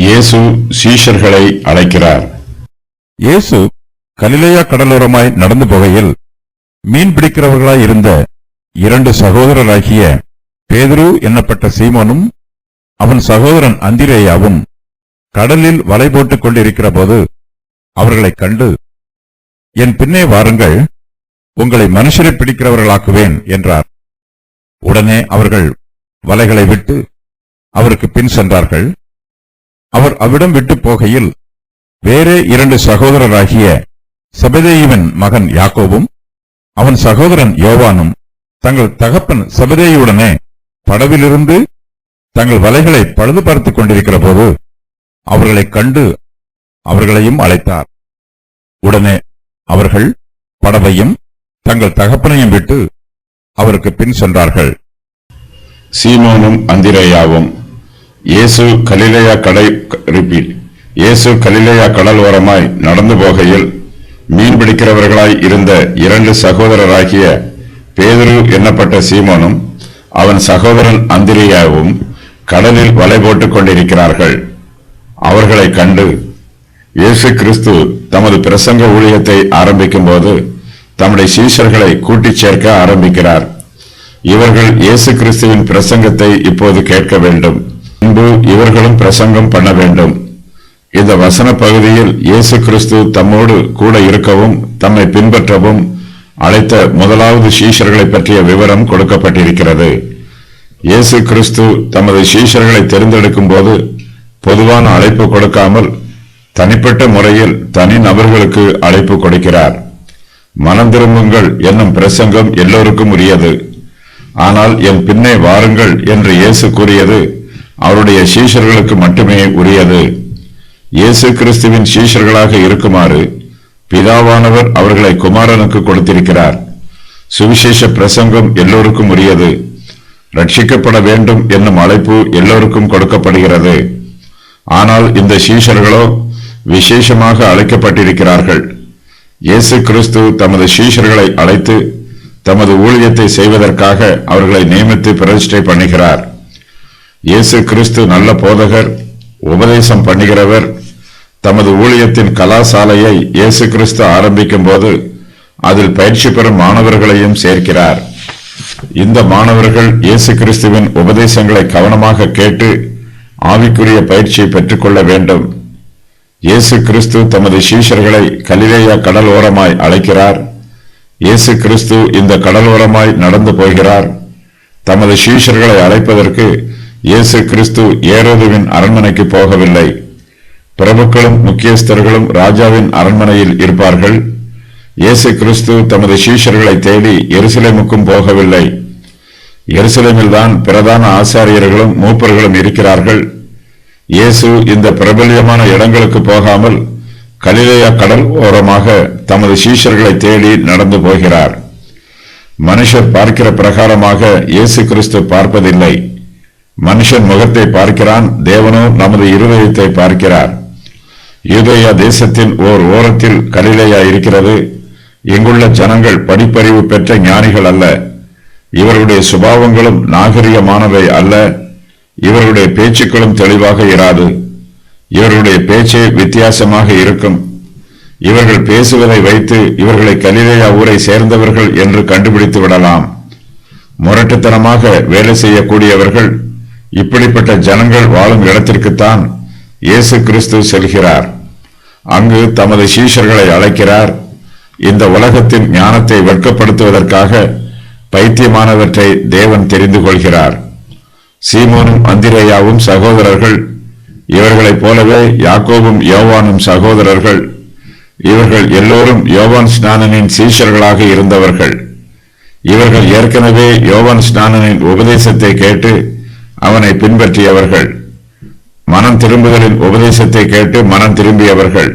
இயேசு சீஷர்களை அழைக்கிறார். இயேசு கலிலேயா கடலோரமாய் நடந்து போகையில் மீன் பிடிக்கிறவர்களாய் இருந்த 2 சகோதரராகிய பேதுரு என்னப்பட்ட சீமோனும் அவன் சகோதரன் அந்திரேயாவும் கடலில் வலை போட்டுக் கொண்டிருக்கிற போது அவர்களைக் கண்டு, என் பின்னே வாருங்கள், உங்களை மனுஷரை பிடிக்கிறவர்களாக்குவேன் என்றார். உடனே அவர்கள் வலைகளை விட்டு அவருக்கு பின் சென்றார்கள். அவர் அவ்விடம் விட்டு போகையில் வேறே 2 சகோதரராகிய செபதேயுவின் மகன் யாக்கோபும் அவன் சகோதரன் யோவானும் தங்கள் தகப்பன் செபதேயுடனே படவிலிருந்து தங்கள் வலைகளை பழுது பார்த்துக் கொண்டிருக்கிற போது அவர்களைக் கண்டு அவர்களையும் அழைத்தார். உடனே அவர்கள் படவையும் தங்கள் தகப்பனையும் விட்டு அவருக்கு பின் சென்றார்கள். சீமோனும் அந்திரேயாவும். இயேசு கலிலேயா கடல் ஓரமாய் நடந்து போகையில் மீன் பிடிக்கிறவர்களாய் இருந்த 2 சகோதரராகிய பேதுரு என்னப்பட்ட சீமோனும் அவன் சகோதரன் அந்திரேயாவும் கடலில் வலை போட்டுக் கொண்டிருக்கிறார்கள். அவர்களை கண்டு, இயேசு கிறிஸ்து தமது பிரசங்க ஊழியத்தை ஆரம்பிக்கும் போது தம்முடைய சீஷர்களை கூட்டிச் சேர்க்க ஆரம்பிக்கிறார். இவர்கள் இயேசு கிறிஸ்துவின் பிரசங்கத்தை இப்போது கேட்க வேண்டும், முன்பு இவர்களும் பிரசங்கம் பண்ண வேண்டும். இந்த வசன பகுதியில் இயேசு கிறிஸ்து தம்மோடு கூட இருக்கவும் தம்மை பின்பற்றவும் அழைத்த முதலாவது சீஷர்களை பற்றிய விவரம் கொடுக்கப்பட்டிருக்கிறது. இயேசு கிறிஸ்து தமது சீஷர்களை தெரிந்தெடுக்கும் போது பொதுவான அழைப்பு கொடுக்காமல் தனிப்பட்ட முறையில் தனி நபர்களுக்கு அழைப்பு கொடுக்கிறார். மனம் திரும்புங்கள் என்னும் பிரசங்கம் எல்லோருக்கும் உரியது. ஆனால் என் பின்னே வாருங்கள் என்று இயேசு கூறியது அவருடைய சீஷர்களுக்கு மட்டுமே உரியது. இயேசு கிறிஸ்துவின் சீஷர்களாக இருக்குமாறு பிதாவானவர் அவர்களை குமாரனுக்கு கொடுத்திருக்கிறார். சுவிசேஷ பிரசங்கம் எல்லோருக்கும் உரியது. ரட்சிக்கப்பட வேண்டும் என்னும் அழைப்பு எல்லோருக்கும் கொடுக்கப்படுகிறது. ஆனால் இந்த சீஷர்களோ விசேஷமாக அழைக்கப்பட்டிருக்கிறார்கள். இயேசு கிறிஸ்து தமது சீஷர்களை அழைத்து தமது ஊழியத்தை செய்வதற்காக அவர்களை நியமித்து பிரதிஷ்டை பண்ணுகிறார். இயேசு கிறிஸ்து நல்ல போதகர், உபதேசம் பண்ணுகிறவர். தமது ஊழியத்தின் கலாசாலையை இயேசு கிறிஸ்து ஆரம்பிக்கும் போது அதில் பயிற்சி பெறும் மாணவர்களையும் சேர்க்கிறார். இந்த மாணவர்கள் இயேசு கிறிஸ்துவின் உபதேசங்களை கவனமாக கேட்டு ஆவிக்குரிய பயிற்சியை பெற்றுக்கொள்ள வேண்டும். இயேசு கிறிஸ்து தமது சீஷர்களை கலிலேயா கடல் ஓரமாய் அழைக்கிறார். இயேசு கிறிஸ்து இந்த கடல் ஓரமாய் நடந்து போகிறார். தமது சீஷர்களை அழைப்பதற்கு இயேசு கிறிஸ்து ஏரோதுவின் அரண்மனைக்கு போகவில்லை. பிரபுக்களும் முக்கியஸ்தர்களும் ராஜாவின் அரண்மனையில் இருப்பார்கள். இயேசு கிறிஸ்து தமது சீஷர்களை தேடி எருசலேமுக்கும் போகவில்லை. எருசலேமில்தான் பிரதான ஆசாரியர்களும் மூப்பர்களும் இருக்கிறார்கள். இயேசு இந்த பிரபல்யமான இடங்களுக்கு போகாமல் கலிலேயா கடல் ஓரமாக தமது சீஷர்களை தேடி நடந்து போகிறார். மனுஷர் பார்க்கிற பிரகாரமாக இயேசு கிறிஸ்து பார்ப்பதில்லை. மனுஷன் முகத்தை பார்க்கிறான், தேவனோ நமது இருதயத்தை பார்க்கிறார். யூதேயா தேசத்தின் ஓர் ஓரத்தில் கலிலேயா இருக்கிறது. இங்குள்ள ஜனங்கள் படிப்பறிவு பெற்ற ஞானிகள் அல்ல. இவருடைய சுபாவங்களும் நாகரிகமானவை அல்ல. இவருடைய பேச்சுக்களும் தெளிவாக இராது. இவருடைய பேச்சே வித்தியாசமாக இருக்கும். இவர்கள் பேசுவதை வைத்து இவர்களை கலிலேயா ஊரை சேர்ந்தவர்கள் என்று கண்டுபிடித்து விடலாம். முரட்டுத்தனமாக வேலை செய்யக்கூடியவர்கள். இப்படிப்பட்ட ஜனங்கள் வாழும் இடத்திற்குத்தான் இயேசு கிறிஸ்து செல்கிறார். அங்கு தமது சீஷர்களை அழைக்கிறார். இந்த உலகத்தின் ஞானத்தை வெட்கப்படுத்துவதற்காக பைத்தியமானவற்றை தேவன் தெரிந்து கொள்கிறார். சீமோனும் அந்திரேயாவும் சகோதரர்கள். இவர்களைப் போலவே யாக்கோபும் யோவானும் சகோதரர்கள். இவர்கள் எல்லோரும் யோவான் ஸ்நானனின் சீஷர்களாக இருந்தவர்கள். இவர்கள் ஏற்கனவே யோவான் ஸ்நானனின் உபதேசத்தை கேட்டு அவனை பின்பற்றியவர்கள். மனம் திரும்புதலின் உபதேசத்தை கேட்டு மனம் திரும்பியவர்கள்.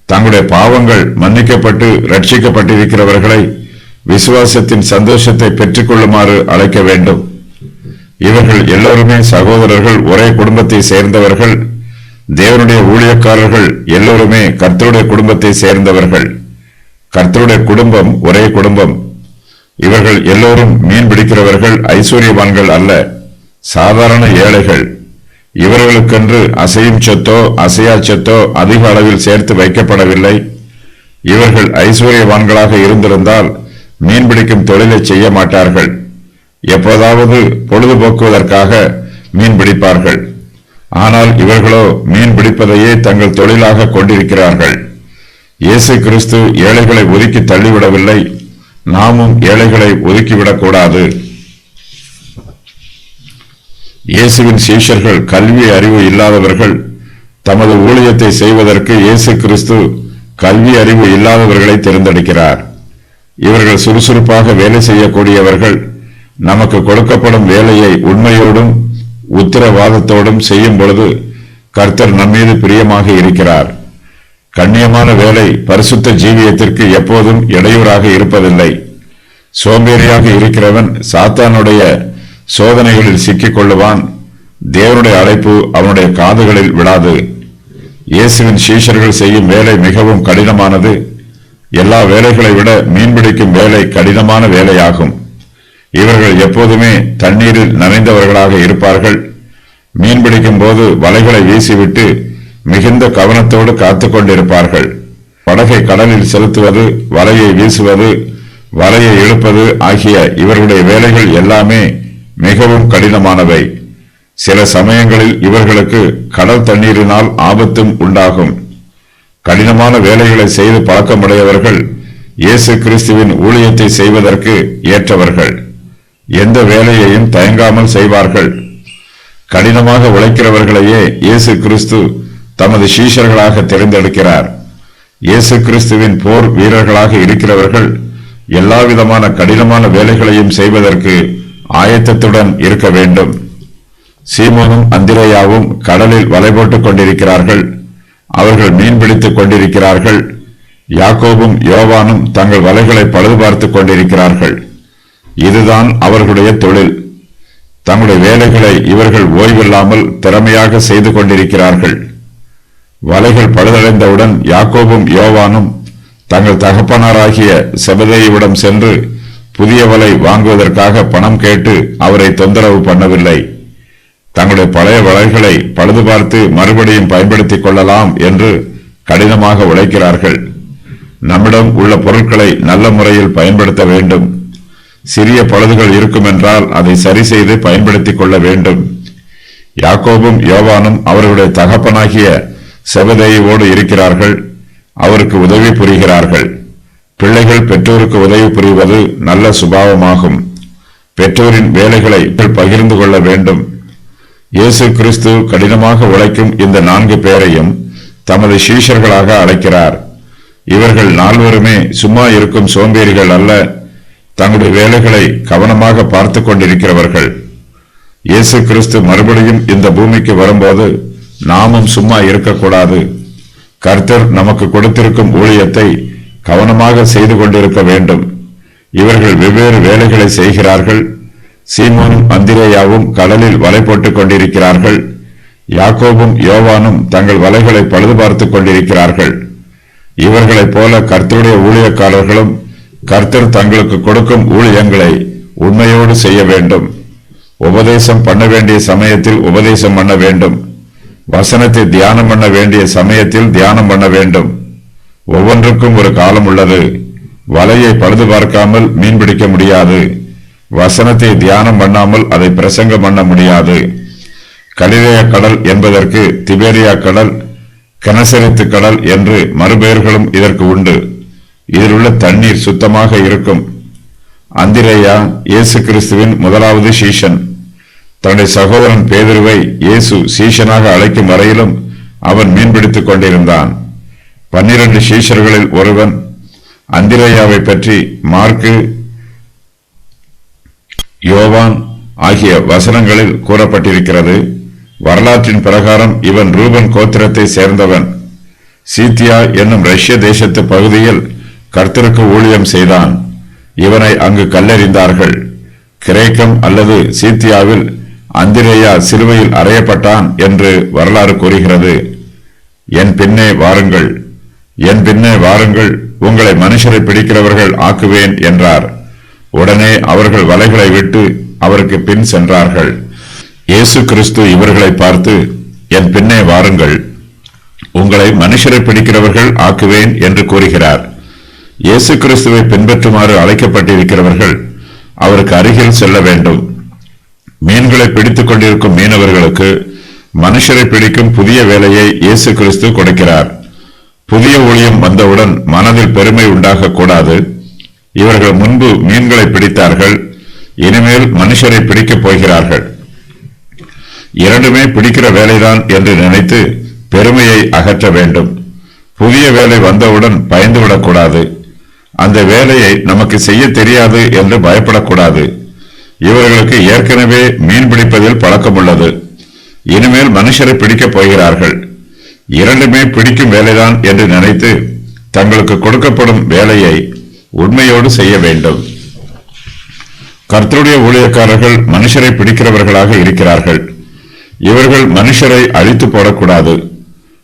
தங்களுடைய பாவங்கள் மன்னிக்கப்பட்டு ரட்சிக்கப்பட்டிருக்கிறவர்களை விசுவாசத்தின் சந்தோஷத்தை பெற்றுக்கொள்ளுமாறு அழைக்க வேண்டும். இவர்கள் எல்லோருமே சகோதரர்கள், ஒரே குடும்பத்தை சேர்ந்தவர்கள். தேவனுடைய ஊழியக்காரர்கள் எல்லோருமே கர்த்தருடைய குடும்பத்தை சேர்ந்தவர்கள். கர்த்தருடைய குடும்பம் ஒரே குடும்பம். இவர்கள் எல்லோரும் மீன் பிடிக்கிறவர்கள், ஐஸ்வர்யவான்கள் அல்ல, சாதாரண ஏழைகள். இவர்களுக்கென்று அசையும் சொத்தோ அசையா சொத்தோ அதிக அளவில் சேர்த்து வைக்கப்படவில்லை. இவர்கள் ஐஸ்வர்யவான்களாக இருந்திருந்தால் மீன்பிடிக்கும் தொழிலை செய்ய மாட்டார்கள். எப்போதாவது பொழுதுபோக்குவதற்காக மீன் பிடிப்பார்கள். ஆனால் இவர்களோ மீன் பிடிப்பதையே தங்கள் தொழிலாக கொண்டிருக்கிறார்கள். இயேசு கிறிஸ்து ஏழைகளை ஒதுக்கி தள்ளிவிடவில்லை. நாமும் ஏழைகளை ஒதுக்கிவிடக்கூடாது. இயேசுவின் சீஷர்கள் கல்வி அறிவு இல்லாதவர்கள். தமது ஊழியத்தை செய்வதற்கு இயேசு கிறிஸ்து கல்வி அறிவு இல்லாதவர்களை தேர்ந்தெடுக்கிறார். இவர்கள் சுறுசுறுப்பாக வேலை செய்யக்கூடியவர்கள். நமக்கு கொடுக்கப்படும் வேலையை உண்மையோடும் உத்தரவாதத்தோடும் செய்யும் பொழுது கர்த்தர் நம்மீது பிரியமாக இருக்கிறார். கண்ணியமான வேலை பரிசுத்த ஜீவியத்திற்கு எப்போதும் இடையூறாக இருப்பதில்லை. சோம்பேறியாக இருக்கிறவன் சாத்தானுடைய சோதனைகளில் சிக்கிக் கொள்ளுவான். தேவனுடைய அழைப்பு அவனுடைய காதுகளில் விழாது. இயேசுவின் சீஷர்கள் செய்யும் வேலை மிகவும் கடினமானது. எல்லா வேலைகளை விட மீன்பிடிக்கும் வேலை கடினமான வேலையாகும். இவர்கள் எப்போதுமே தண்ணீரில் நனைந்தவர்களாக இருப்பார்கள். மீன்பிடிக்கும் போது வலைகளை வீசிவிட்டு மிகுந்த கவனத்தோடு காத்துக் கொண்டிருப்பார்கள். படகை கடலில் செலுத்துவது, வலையை வீசுவது, வலையை இழுப்பது ஆகிய இவர்களுடைய வேலைகள் எல்லாமே மிகவும் கடினமானவை. சில சமயங்களில் இவர்களுக்கு கடல் தண்ணீரினால் ஆபத்தும் உண்டாகும். கடினமான வேலைகளை செய்து பழக்கமுடையவர்கள் இயேசு கிறிஸ்துவின் ஊழியத்தை செய்வதற்கு ஏற்றவர்கள். எந்த வேலையையும் தயங்காமல் செய்வார்கள். கடினமாக உழைக்கிறவர்களையே இயேசு கிறிஸ்து தமது சீஷர்களாக தேர்ந்தெடுக்கிறார். இயேசு கிறிஸ்துவின் போர் வீரர்களாக இருக்கிறவர்கள் எல்லாவிதமான கடினமான வேலைகளையும் செய்வதற்கு ஆயத்தத்துடன் இருக்க வேண்டும். சீமோனும் அந்திரேயாவும் கடலில் வலை போட்டுக் கொண்டிருக்கிறார்கள். அவர்கள் மீன் பிடித்துக் கொண்டிருக்கிறார்கள். யாக்கோபும் யோவானும் தங்கள் வலைகளை பழுது பார்த்துக் கொண்டிருக்கிறார்கள். இதுதான் அவர்களுடைய தொழில். தங்களுடைய வேலைகளை இவர்கள் ஓய்வில்லாமல் திறமையாக செய்து கொண்டிருக்கிறார்கள். வலைகள் பழுதடைந்தவுடன் யாக்கோபும் யோவானும் தங்கள் தகப்பனாராகிய செபதேயுவிடம் சென்று புதிய வலை வாங்குவதற்காக பணம் கேட்டு அவரை தொந்தரவு பண்ணவில்லை. தங்களுடைய பழைய வலைகளை பழுது பார்த்து மறுபடியும் பயன்படுத்திக் கொள்ளலாம் என்று கடினமாக உழைக்கிறார்கள். நம்மிடம் உள்ள பொருட்களை நல்ல முறையில் பயன்படுத்த வேண்டும். சிறிய பழுதுகள் இருக்கும் என்றால் அதை சரி செய்து பயன்படுத்திக் கொள்ள வேண்டும். யாக்கோபும் யோவானும் அவர்களுடைய தகப்பனாகிய செபதேயுவோடு இருக்கிறார்கள். அவருக்கு உதவி புரிகிறார்கள். பிள்ளைகள் பெற்றோருக்கு உதவி புரிவது நல்ல சுபாவமாகும். பெற்றோரின் வேலைகளை பகிர்ந்து கொள்ள வேண்டும். இயேசு கிறிஸ்து கடினமாக உழைக்கும் இந்த 4 பேரையும் தமது சீஷர்களாக அழைக்கிறார். இவர்கள் 4 சும்மா இருக்கும் சோம்பேறிகள் அல்ல, தங்களுடைய வேலைகளை கவனமாக பார்த்து கொண்டிருக்கிறவர்கள். இயேசு கிறிஸ்து மறுபடியும் இந்த பூமிக்கு வரும்போது நாமும் சும்மா இருக்கக்கூடாது. கர்த்தர் நமக்கு கொடுத்திருக்கும் ஊழியத்தை கவனமாக செய்து கொண்டிருக்க வேண்டும். இவர்கள் வெவ்வேறு வேலைகளை செய்கிறார்கள். சீமோனும் அந்திரேயாவும் கடலில் வலை போட்டுக் கொண்டிருக்கிறார்கள். யாக்கோபும் யோவானும் தங்கள் வலைகளை பழுது பார்த்துக் கொண்டிருக்கிறார்கள். இவர்களைப் போல கர்த்தருடைய ஊழியக்காரர்களும் கர்த்தர் தங்களுக்கு கொடுக்கும் ஊழியங்களை உண்மையோடு செய்ய வேண்டும். உபதேசம் பண்ண வேண்டிய சமயத்தில் உபதேசம் பண்ண வேண்டும். வசனத்தை தியானம் பண்ண வேண்டிய சமயத்தில் தியானம் பண்ண வேண்டும். ஒவ்வொன்றுக்கும் ஒரு காலம் உள்ளது. வலையை பழுது பார்க்காமல் மீன் பிடிக்க முடியாது. வசனத்தை தியானம் பண்ணாமல் அதை பிரசங்கம் பண்ண முடியாது. கலிலேய கடல் என்பதற்கு திபேரியா கடல், கெனசரித்து கடல் என்று மறுபெயர்களும் இதற்கு உண்டு. இதில் உள்ள தண்ணீர் சுத்தமாக இருக்கும். அந்திரேயா இயேசு கிறிஸ்துவின் முதலாவது சீஷன். தன்னுடைய சகோதரன் பேதுருவை இயேசு சீஷனாக அழைக்கும் வரையிலும் அவன் மீன்பிடித்துக் கொண்டிருந்தான். 12 சீஷர்களில் ஒருவன். அந்திரேயாவை பற்றி மார்க்கு, யோவான் ஆகிய வசனங்களில் கூறப்பட்டிருக்கிறது. வரலாற்றின் பிரகாரம் இவன் ரூபன் கோத்திரத்தை சேர்ந்தவன். சீத்தியா என்னும் ரஷ்ய தேசத்து பகுதியில் கர்த்தருக்கு ஊழியம் செய்தான். இவனை அங்கு கல்லெறிந்தார்கள். கிரேக்கம் அல்லது சீத்தியாவில் அந்திரேயா சிலுவையில் அறையப்பட்டான் என்று வரலாறு கூறுகிறது. என் பின்னே வாருங்கள், என் பின்னே வாருங்கள், உங்களை மனுஷரை பிடிக்கிறவர்கள் ஆக்குவேன் என்றார். உடனே அவர்கள் வலைகளை விட்டு அவருக்கு பின் சென்றார்கள். இயேசு கிறிஸ்து இவர்களை பார்த்து, என் பின்னே வாருங்கள், உங்களை மனுஷரை பிடிக்கிறவர்கள் ஆக்குவேன் என்று கூறுகிறார். இயேசு கிறிஸ்துவை பின்பற்றுமாறு அழைக்கப்பட்டிருக்கிறவர்கள் அவருக்கு அருகில் செல்ல வேண்டும். மீன்களை பிடித்துக் கொண்டிருக்கும் மீனவர்களுக்கு மனுஷரை பிடிக்கும் புதிய வேலையை இயேசு கிறிஸ்து கொடுக்கிறார். புதிய ஊழியம் வந்தவுடன் மனதில் பெருமை உண்டாக கூடாது. இவர்கள் முன்பு மீன்களை பிடித்தார்கள், இனிமேல் மனுஷரை பிடிக்கப் போகிறார்கள். இரண்டுமே பிடிக்கிற வேலைதான் என்று நினைத்து பெருமையை அகற்ற வேண்டும். புதிய வேலை வந்தவுடன் பயந்துவிடக்கூடாது. அந்த வேலையை நமக்கு செய்ய தெரியாது என்று பயப்படக்கூடாது. இவர்களுக்கு ஏற்கனவே மீன் பிடிப்பதில் பழக்கமுள்ளது. இனிமேல் மனுஷரை பிடிக்கப் போகிறார்கள். இரண்டுமே பிடிக்கும் வேலைதான் என்று நினைத்து தங்களுக்கு கொடுக்கப்படும் வேலையை உண்மையோடு செய்ய வேண்டும். கர்த்தருடைய ஊழியக்காரர்கள் மனுஷரை பிடிக்கிறவர்களாக இருக்கிறார்கள். இவர்கள் மனுஷரை அழித்து போடக்கூடாது.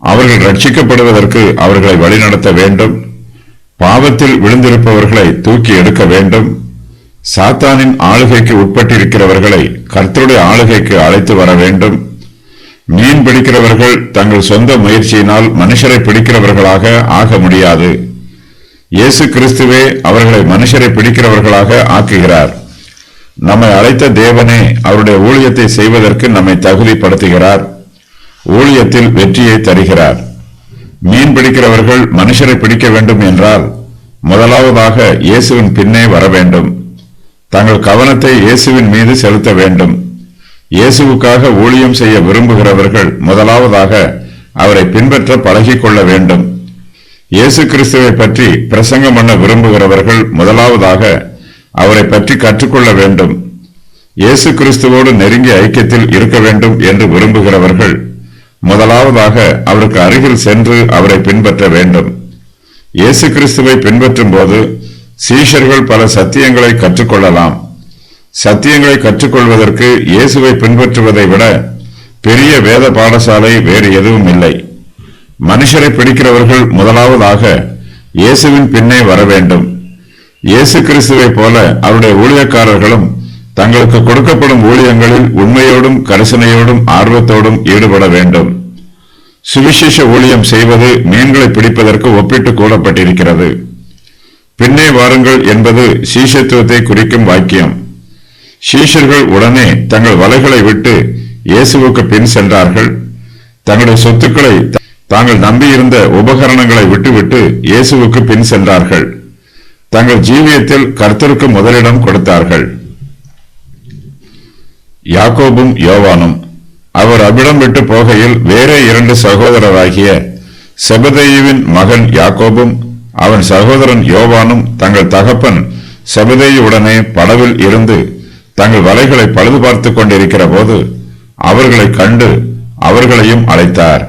அவர்கள் ரட்சிக்கப்படுவதற்கு அவர்களை வழிநடத்த வேண்டும். பாவத்தில் விழுந்திருப்பவர்களை தூக்கி எடுக்க வேண்டும். சாத்தானின் ஆளுகைக்கு உட்பட்டிருக்கிறவர்களை கர்த்தருடைய ஆளுகைக்கு அழைத்து வர வேண்டும். மீன் பிடிக்கிறவர்கள் தங்கள் சொந்த முயற்சியினால் மனுஷரை பிடிக்கிறவர்களாக ஆக முடியாது. இயேசு கிறிஸ்துவே அவர்களை மனுஷரை பிடிக்கிறவர்களாக ஆக்குகிறார். நம்மை அழைத்த தேவனே அவருடைய ஊழியத்தை செய்வதற்கு நம்மை தகுதிப்படுத்துகிறார். ஊழியத்தில் வெற்றியை தருகிறார். மீன் பிடிக்கிறவர்கள் மனுஷரை பிடிக்க வேண்டும் என்றால் முதலாவதாக இயேசுவின் பின்னே வர வேண்டும். தங்கள் கவனத்தை இயேசுவின் மீது செலுத்த வேண்டும். இயேசுவுக்காக ஊழியம் செய்ய விரும்புகிறவர்கள் முதலாவதாக அவரை பின்பற்ற பழகிக் கொள்ள வேண்டும். இயேசு கிறிஸ்துவை பற்றி பிரசங்கம் பண்ண விரும்புகிறவர்கள் முதலாவதாக அவரை பற்றி கற்றுக்கொள்ள வேண்டும். இயேசு கிறிஸ்துவோடு நெருங்கிய ஐக்கியத்தில் இருக்க வேண்டும் என்று விரும்புகிறவர்கள் முதலாவதாக அவருக்கு அருகில் சென்று அவரை பின்பற்ற வேண்டும். இயேசு கிறிஸ்துவை பின்பற்றும் போது சீஷர்கள் பல சத்தியங்களை கற்றுக்கொள்ளலாம். சத்தியங்களை கற்றுக்கொள்வதற்கு இயேசுவை பின்பற்றுவதை விட பெரிய வேத பாடசாலை வேறு எதுவும் இல்லை. மனுஷரை பிடிக்கிறவர்கள் முதலாவதாக இயேசுவின் பின்னே வர வேண்டும். இயேசு கிறிஸ்துவை போல அவருடைய ஊழியக்காரர்களும் தங்களுக்கு கொடுக்கப்படும் ஊழியங்களில் உண்மையோடும் கரிசனையோடும் ஆர்வத்தோடும் ஈடுபட வேண்டும். சுவிசேஷ ஊழியம் செய்வது மீன்களை பிடிப்பதற்கு ஒப்பிட்டு கூறப்பட்டிருக்கிறது. பின்னே வாருங்கள் என்பது சீஷத்துவத்தை குறிக்கும் வாக்கியம். சீஷர்கள் உடனே தங்கள் வலைகளை விட்டு இயேசுவுக்கு பின் சென்றார்கள். தங்களுடைய சொத்துக்களை, தாங்கள் நம்பியிருந்த உபகரணங்களை விட்டுவிட்டு இயேசுவுக்கு பின் சென்றார்கள். தங்கள் ஜீவியத்தில் கர்த்தருக்கு முதலிடம் கொடுத்தார்கள். யாக்கோபும் யோவானும் அவர் அவ்விடம் விட்டு போகையில் வேறே 2 சகோதரராகிய செபதேயுவின் மகன் யாக்கோபும் அவன் சகோதரன் யோவானும் தங்கள் தகப்பன் செபதேயுவுடனே படவில் இருந்து தங்கள் வலைகளை பழுது பார்த்துக் கொண்டிருக்கிற போது அவர்களை கண்டு அவர்களையும் அழைத்தார்.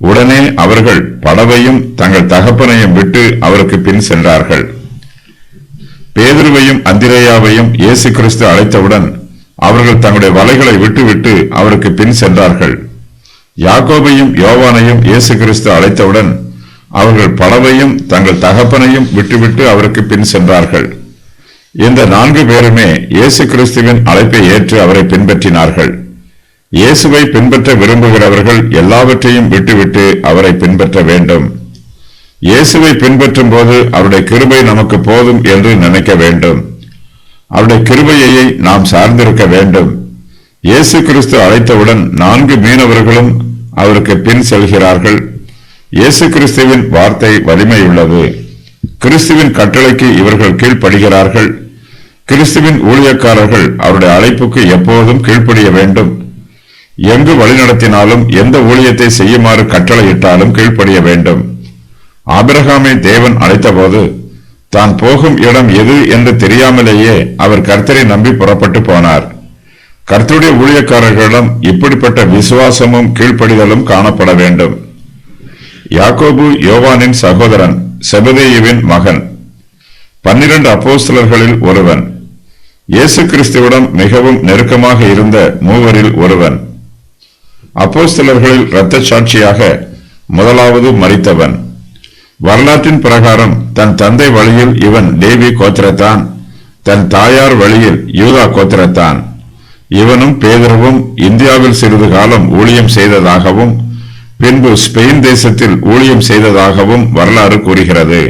உடனே அவர்கள் படவையும் தங்கள் தகப்பனையும் விட்டு அவருக்கு பின் சென்றார்கள். பேதுருவையும் அந்திரேயாவையும் இயேசு கிறிஸ்து அழைத்தவுடன் அவர்கள் தங்களுடைய வலைகளை விட்டுவிட்டு அவருக்கு பின் சென்றார்கள். யாக்கோபையும் யோவானையும் இயேசு கிறிஸ்து அழைத்தவுடன் அவர்கள் படவையும் தங்கள் தகப்பனையும் விட்டுவிட்டு அவருக்கு பின் சென்றார்கள். இந்த 4 பேருமே இயேசு கிறிஸ்துவின் அழைப்பை ஏற்று அவரை பின்பற்றினார்கள். இயேசுவை பின்பற்ற விரும்புகிறவர்கள் எல்லாவற்றையும் விட்டுவிட்டு அவரை பின்பற்ற வேண்டும். இயேசுவை பின்பற்றும் போது அவருடைய கிருபை நமக்கு போதும் என்று நினைக்க வேண்டும். அவருடைய கிருபையை நாம் சார்ந்திருக்க வேண்டும். இயேசு கிறிஸ்து அழைத்தவுடன் 4 மீனவர்களும் அவருக்கு பின் செல்கிறார்கள். இயேசு கிறிஸ்துவின் வார்த்தை வலிமையுள்ளது. கிறிஸ்துவின் கட்டளைக்கு இவர்கள் கீழ்ப்படுகிறார்கள். கிறிஸ்துவின் ஊழியக்காரர்கள் அவருடைய அழைப்புக்கு எப்போதும் கீழ்ப்படிய வேண்டும். எங்கு வழிநடத்தினாலும் எந்த ஊழியத்தை செய்யுமாறு கட்டளையிட்டாலும் கீழ்ப்படிய வேண்டும். ஆபிரகாமை தேவன் அழைத்தபோது தான் போகும் இடம் எது என்று தெரியாமலேயே அவர் கர்த்தரை நம்பி புறப்பட்டு போனார். கர்த்தருடைய ஊழியக்காரர்களிடம் இப்படிப்பட்ட விசுவாசமும் கீழ்ப்படிதலும் காணப்பட வேண்டும். யாக்கோபு யோவானின் சகோதரன், செபதேயுவின் மகன், 12 அப்போஸ்தலர்களில் ஒருவன், இயேசு கிறிஸ்துவிடம் மிகவும் நெருக்கமாக இருந்த 3வரில் ஒருவன். அப்போஸ்தலர்களில் இரத்த சாட்சியாக முதலாவது மரித்தவன். வரலாற்றின் பிரகாரம் தன் தந்தை வழியில் இவன் லேவி கோத்திரத்தான், தன் தாயார் வழியில் யூதா கோத்திரத்தான். இவனும் பேதுருவும் இந்தியாவில் சிறிது காலம் ஊழியம் செய்ததாகவும் பின்பு ஸ்பெயின் தேசத்தில் ஊழியம் செய்ததாகவும் வரலாறு கூறுகிறது.